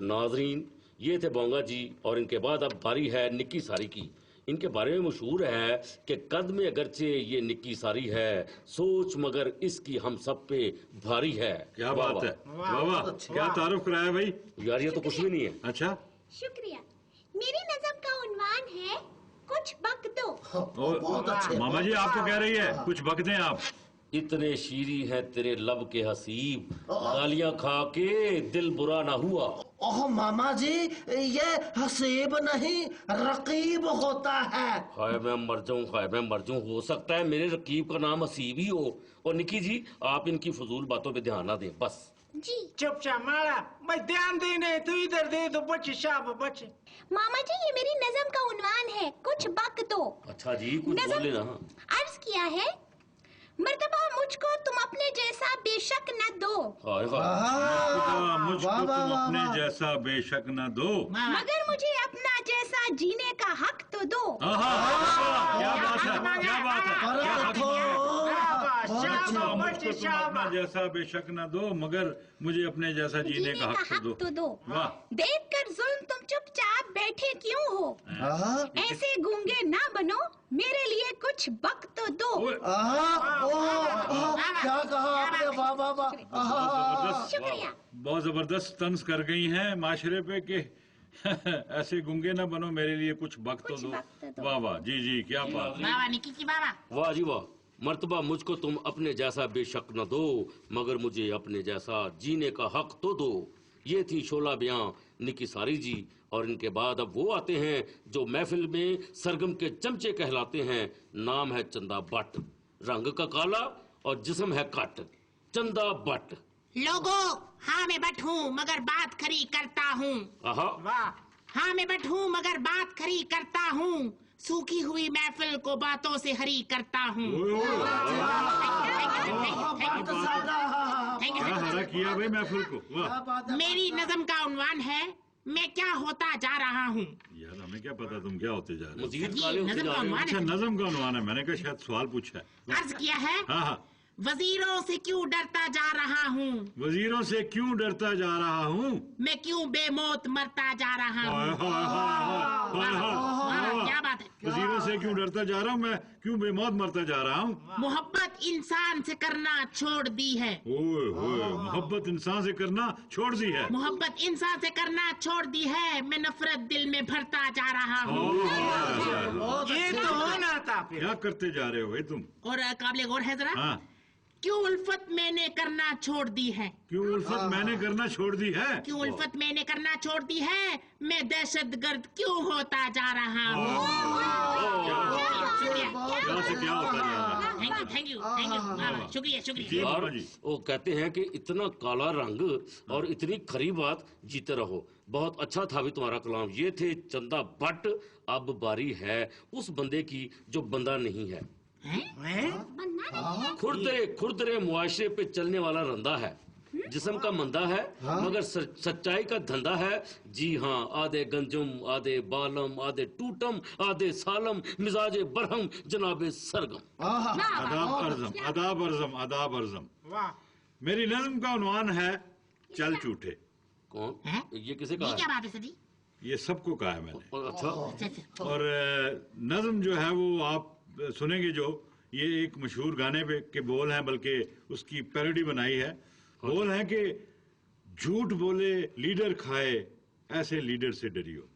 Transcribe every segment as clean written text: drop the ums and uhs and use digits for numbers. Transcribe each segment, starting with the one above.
नाजरीन, ये थे बोंगा जी और इनके बाद अब बारी है निक्की सारी की। इनके बारे में मशहूर है कि कद में अगरचे ये निक्की सारी है, सोच मगर इसकी हम सब पे भारी है। क्या बात है, वाह वाह, क्या तारुफ कराया भाई। यार ये तो कुछ भी नहीं है। अच्छा, शुक्रिया। मेरी नज़म का उन्वान है कुछ बक दो। बहुत अच्छे। मामा जी आप तो कह रही है कुछ बक दें आप। इतने शीरी हैं तेरे लब के हसीब, गालियां खा के दिल बुरा ना हुआ। ओह मामा जी, ये हसीब नहीं रकीब होता है। हाय मैं मर जाऊं, हाय मैं मर जाऊं। हो सकता है मेरे रकीब का नाम हसीब ही हो। और निकी जी आप इनकी फजूल बातों पे ध्यान ना दें बस। जी चुपचाप मारा, मैं ध्यान देने तू इधर दे तो बच्चे शाब बच्चे। मामा जी ये मेरी नज़म का उन्वान है कुछ बक दो। अच्छा जी कुछ बोले ना। अर्ज किया है मर्तबा मुझको तुम अपने जैसा बेशक न दो, मुझको तुम अपने जैसा बेशक न दो, मगर मुझे अपना जैसा जीने का हक तो दो। क्या बात है, क्या बात है। मुझको तुम अपना जैसा बेशक न दो, मगर मुझे अपने जैसा जीने का हक तो दो। वाह। देख कर जुल्म तुम चुपचाप बैठे क्यों हो, ऐसे गूंगे ना बनो, मेरे लिए कुछ बक तो दो। क्या कहा आपने, वाह वाह वाह। शुक्रिया। बहुत जबरदस्त तंज कर गई हैं माशरे पे कि ऐसे गूंगे ना बनो, मेरे लिए कुछ वक्त तो दो। वाह वाह, जी जी क्या बात है। वाह जी वाह। मर्तबा मुझको तुम अपने जैसा बेशक न दो, मगर मुझे अपने जैसा जीने का हक तो दो। ये थी शोला बयां निकी सारी जी। और इनके बाद अब वो आते हैं जो महफिल में सरगम के चमचे कहलाते हैं। नाम है चंदा बट, रंग का काला और जिस्म है कट। चंदा बट। लोगों, हाँ मैं बट हूँ मगर बात खरी करता हूँ। हाँ मैं बट हूँ मगर बात खरी करता हूँ, सूखी हुई महफिल को बातों से हरी करता हूँ। क्या हरा किया भाई महफिल को। मेरी नज़म का उन्वान है मैं क्या होता जा रहा हूँ। यार हमें क्या पता तुम क्या होते जा रहे हो। नज़म का उन्वान अच्छा है। नज़म का उन्वान है, मैंने कहा शायद सवाल पूछा है। अर्ज किया है हाँ हाँ। वजीरों से क्यों डरता जा रहा हूँ, वजीरों से क्यों डरता जा रहा हूँ, मैं क्यों बेमौत मरता जा रहा हूँ। क्या बात है। वजीरों से क्यों डरता जा रहा हूँ, मैं क्यों बेमौत मरता जा रहा हूँ। मोहब्बत इंसान से करना छोड़ दी है। ओए होए, मोहब्बत इंसान से करना छोड़ दी है। मोहब्बत इंसान से करना छोड़ दी है, मैं नफरत दिल में भरता जा रहा हूँ। ये तो होना था। क्या करते जा रहे हो भाई तुम। और काबिल गौर है जरा। हाँ। क्यों उल्फत मैंने करना छोड़ दी है। क्यों उल्फत मैंने करना छोड़ दी है। क्यों उल्फत मैंने करना छोड़ दी है, मैं दहशतगर्द क्यों होता जा रहा हूँ। क्या होता जा रहा है। थैंक यू शुक्रिया शुक्रिया। और वो कहते हैं कि इतना काला रंग और इतनी खरी बात, जीते रहो। बहुत अच्छा था भी तुम्हारा कलाम। ये थे चंदा बट। अब बारी है उस बंदे की जो बंदा नहीं है। खुरदरे मुआशरे पे चलने वाला रंदा है, जिस्म का मंदा है मगर सच्चाई का धंधा है। जी हाँ, आधे गंजुम आधे बालम आधे टूटम आधे सालम, मिजाजे बरहम जनाबे सरगम। आदाब अर्जम। मेरी नज़्म का उन्वान है चल झूठे। कौन ये किसे कहा। क्या बात है सर जी। ये सबको कहा है मैंने। अच्छा। और नज़्म जो है वो आप सुनेंगे, जो ये एक मशहूर गाने पे के बोल हैं, बल्कि उसकी पैरोडी बनाई है। बोल है कि झूठ बोले लीडर खाए, ऐसे लीडर से डरियो।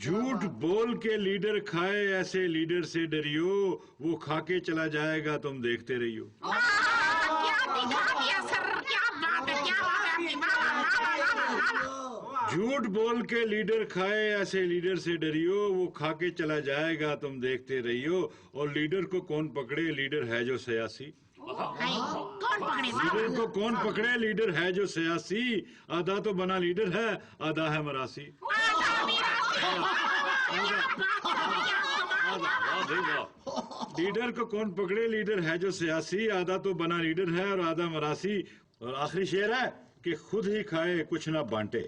झूठ बोल के लीडर खाए, ऐसे लीडर से डरियो, वो खा के चला जाएगा तुम देखते रहियो। झूठ बोल के लीडर खाए, ऐसे लीडर से डरियो, वो खा के चला जाएगा तुम देखते रहियो। और लीडर को कौन पकड़े, लीडर है जो सियासी। लीडर को कौन पकड़े, लीडर है जो सियासी। आधा तो बना लीडर है, आधा है मरासी। लीडर को कौन पकड़े, लीडर है जो सियासी। आधा तो बना लीडर है और आधा मरासी। और आखिरी शेर है कि खुद ही खाए कुछ ना बांटे।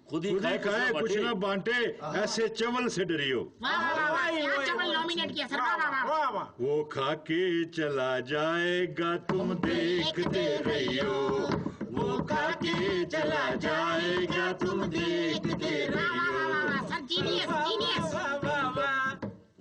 खुद ही खाए कुछ ना बांटे, ऐसे चवल से डरियो। क्या चवल नॉमिनेट किया सर, वाह वाह। वो खा के चला जाएगा तुम देखते रहियो, वो खा के चला जाएगा तुम देखते रहियो। Sir genius genius.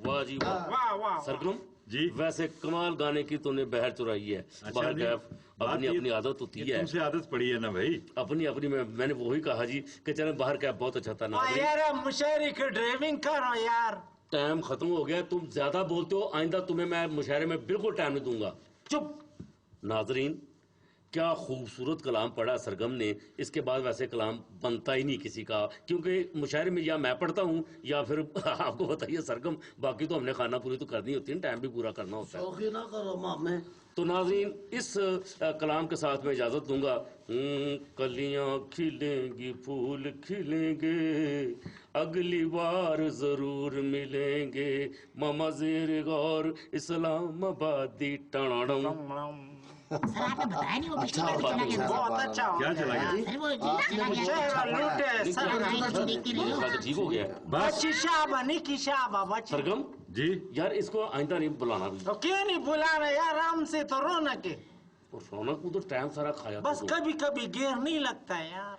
वाह जी वाह। सरगम जी, वैसे कमाल गाने की तूने बहर चुराई है। बाहर कैफ अपनी अपनी आदत होती है, तुमसे आदत पड़ी है ना भाई। अपनी अपनी मैंने वही कहा जी कि चलो बाहर कैफ बहुत अच्छा था ना यार मुशायरे की ड्राइविंग करो यार। टाइम खत्म हो गया, तुम ज्यादा बोलते हो, आइंदा तुम्हें मैं मुशायरे में बिल्कुल टाइम नहीं दूंगा। चुप। नाजरीन, क्या खूबसूरत कलाम पढ़ा सरगम ने, इसके बाद वैसे कलाम बनता ही नहीं किसी का, क्योंकि मुशायरे में या मैं पढ़ता हूँ या फिर आपको बताइए सरगम, बाकी तो हमने खाना पूरी तो करनी होती है, टाइम भी पूरा करना होता है। शौकी ना करो मामे। तो नाजरीन, इस कलाम के साथ मैं इजाजत दूंगा। कलियां खिलेंगी फूल खिलेंगे, अगली बार जरूर मिलेंगे, मामा जेर गौर इस्लामाबादी टणाडम। सर आपने बताया नहीं वो पिछली बार चला गया। बहुत अच्छा हो क्या चला गया? सर वो चला गया। सर ठीक हो गया है। बच्ची शाबा निकी शाबा बच्ची। सरगम जी यार, इसको आइंदा नहीं बुलाना भी। तो क्यों नहीं बुलाना यार, आराम से तो रौनक है। और रौनक को तो टाइम सारा खाया बस तो। कभी कभी गेर नहीं लगता है यार।